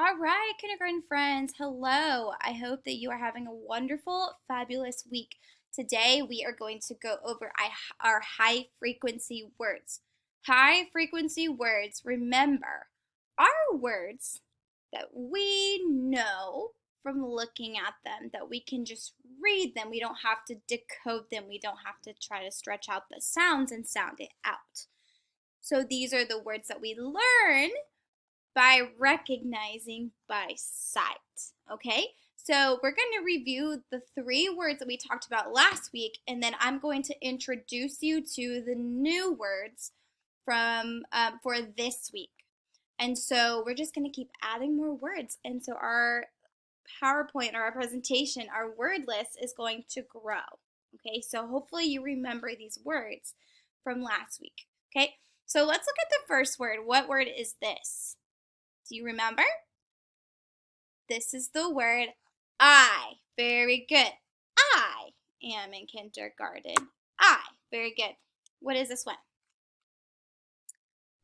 All right, kindergarten friends, hello. I hope that you are having a wonderful, fabulous week. Today we are going to go over our high frequency words. High frequency words, remember, are words that we know from looking at them, that we can just read them. We don't have to decode them. We don't have to try to stretch out the sounds and sound it out. So these are the words that we learn by recognizing by sight. Okay, so we're going to review the three words that we talked about last week, and then I'm going to introduce you to the new words from for this week. And so we're just going to keep adding more words, and so our PowerPoint or our presentation, our word list is going to grow. Okay, so hopefully you remember these words from last week. Okay, so let's look at the first word. What word is this? Do you remember? This is the word I. Very good. I am in kindergarten. I. Very good. What is this one?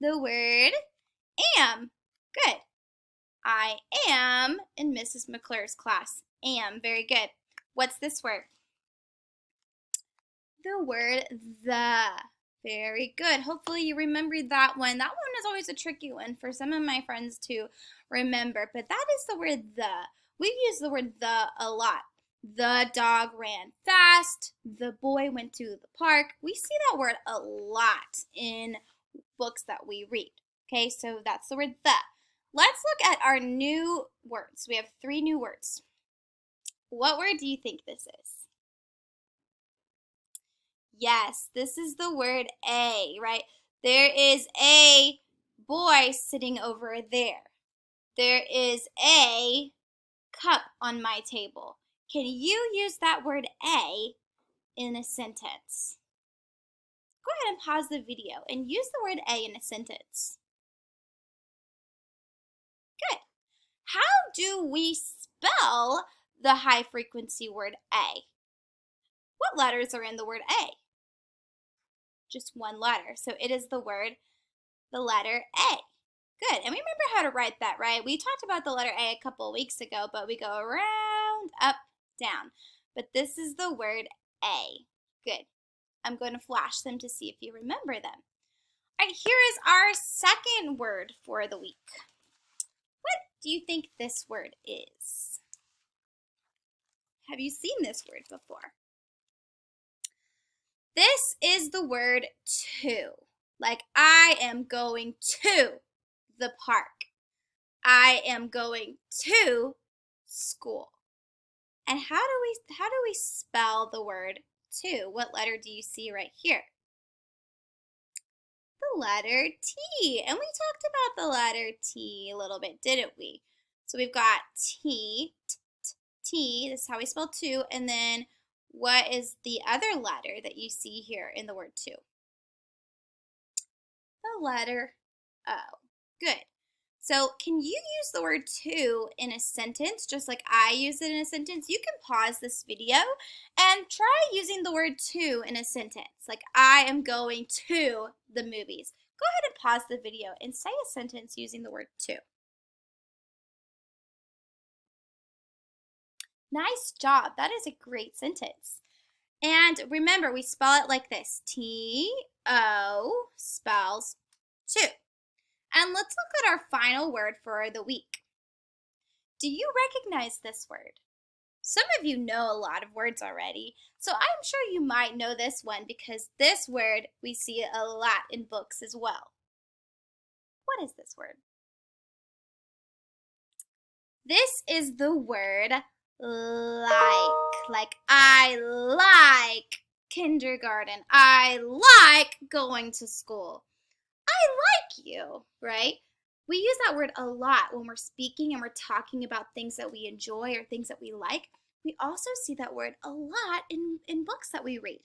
The word am. Good. I am in Mrs. McClure's class. Am. Very good. What's this word? The word the. Very good. Hopefully you remembered that one. That one is always a tricky one for some of my friends to remember, but that is the word the. We've used the word the a lot. The dog ran fast. The boy went to the park. We see that word a lot in books that we read. Okay, so that's the word the. Let's look at our new words. We have three new words. What word do you think this is? Yes, this is the word a, right? There is a boy sitting over there. There is a cup on my table. Can you use that word a in a sentence? Go ahead and pause the video and use the word a in a sentence. Good. How do we spell the high frequency word a? What letters are in the word a? Just one letter. So it is the letter A. Good. And we remember how to write that, right? We talked about the letter A a couple of weeks ago, but we go around, up, down. But this is the word A. Good. I'm going to flash them to see if you remember them. All right, here is our second word for the week. What do you think this word is? Have you seen this word before? This is the word to. Like, I am going to the park. I am going to school. And how do we spell the word to? What letter do you see right here? The letter T. And we talked about the letter T a little bit, didn't we? So we've got T, T, this is how we spell to, and then what is the other letter that you see here in the word to? The letter O. Good. So can you use the word to in a sentence, just like I use it in a sentence? You can pause this video and try using the word to in a sentence. Like, I am going to the movies. Go ahead and pause the video and say a sentence using the word to. Nice job. That is a great sentence. And remember, we spell it like this. T-O spells to. And let's look at our final word for the week. Do you recognize this word? Some of you know a lot of words already, so I'm sure you might know this one because this word we see a lot in books as well. What is this word? This is the word like I like kindergarten. I like going to school. I like you, right? We use that word a lot when we're speaking and we're talking about things that we enjoy or things that we like. We also see that word a lot in books that we read.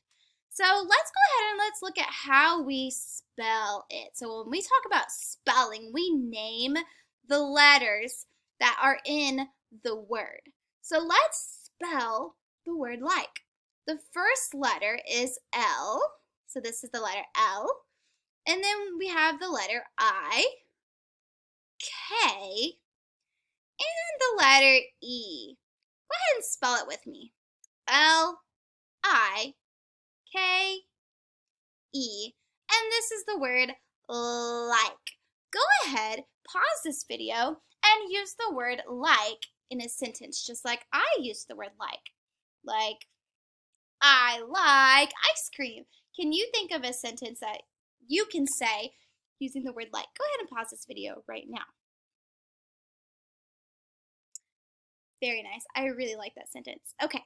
So let's go ahead and let's look at how we spell it. So when we talk about spelling, we name the letters that are in the word. So let's spell the word like. The first letter is L. So this is the letter L. And then we have the letter I, K, letter E. Go ahead and spell it with me. L-I-K-E. And this is the word like. Go ahead, pause this video, and use the word like in a sentence, just like I used the word like. Like, I like ice cream. Can you think of a sentence that you can say using the word like? Go ahead and pause this video right now. Very nice. I really like that sentence. Okay.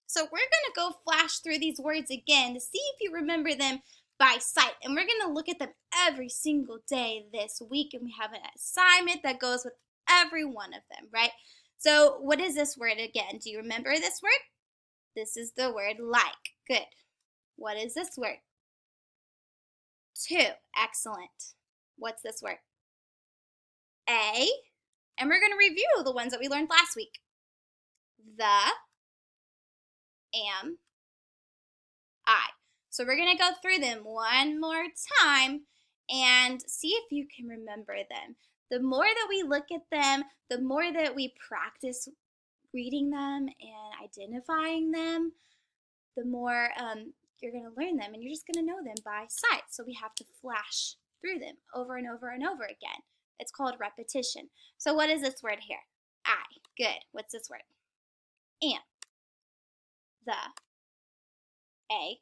So we're going to go flash through these words again to see if you remember them by sight. And we're going to look at them every single day this week. And we have an assignment that goes with every one of them, right? So what is this word again? Do you remember this word? This is the word like. Good. What is this word? To. Excellent. What's this word? A. And we're going to review the ones that we learned last week. The, am, I. So we're going to go through them one more time and see if you can remember them. The more that we look at them, the more that we practice reading them and identifying them, the more you're going to learn them, and you're just going to know them by sight. So we have to flash through them over and over and over again. It's called repetition. So what is this word here? I. Good. What's this word? Am. The. A.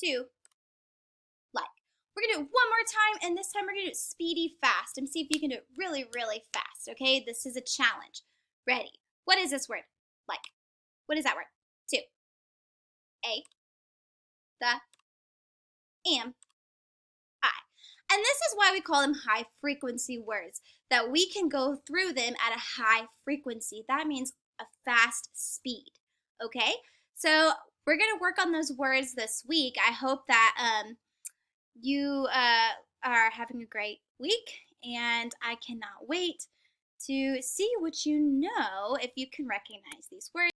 To. Like. We're going to do it one more time, and this time we're going to do it speedy fast and see if you can do it really, really fast, okay? This is a challenge. Ready? What is this word? Like. What is that word? To. A. The. Am. I. And this is why we call them high frequency words, that we can go through them at a high frequency. That means a fast speed, okay? So we're going to work on those words this week. I hope that you are having a great week, and I cannot wait to see what you know if you can recognize these words.